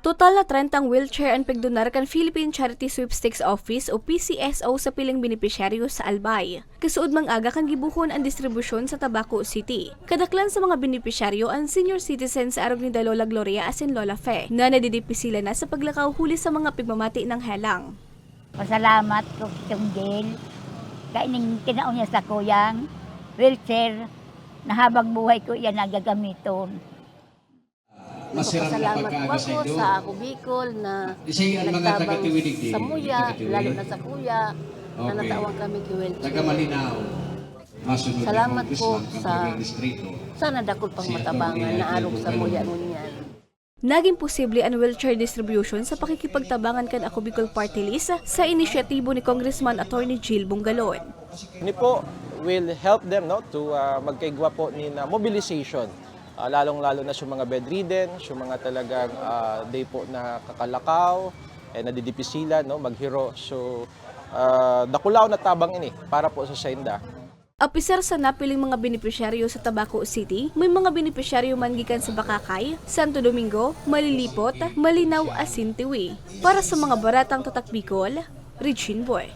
Total na 30 wheelchair ang pagdonar kan Philippine Charity Sweepstakes Office o PCSO sa piling benepisyaryo sa Albay. Kasuod mang aga kan gibuhon ang distribusyon sa Tabaco City. Kadaklan sa mga benepisyaryo ang senior citizens sa arog ni Lola Gloria asin Lola Fe na nadidipisila na sa paglakaw huli sa mga pigmamati ng helang. Pasalamat ko itong jail. Kaining kinaon niya sa kuyang wheelchair na habang buhay ko yan nagagamiton. Pasalamat po ako sa ako Bicol na nagtabang sa muya, lalo na sa kuya, na natawang kami kiwelchair. Salamat po sa sana dakol pang matabangan na arog sa muya ngunyan. Naging posible ang wheelchair distribution sa pakikipagtabangan kan Ako Bicol Party List sa inisyatibo ni Congressman Attorney Jill Bungalon. Ni po will help them to magkaigwa po ni na mobilization. Lalong-lalo na sa mga bedridden, sa mga talagang day po na kakalakaw, nadidipisila, maghiro. So, dakulaw na tabang ini para po sa Sainda. Apisar sa napiling mga benepisyaryo sa Tabaco City, may mga benepisyaryo man gikan sa Bakakay, Santo Domingo, Malilipot, Malinaw, Asintiwi. Para sa mga baratang tatak Bicol, Regine Boy.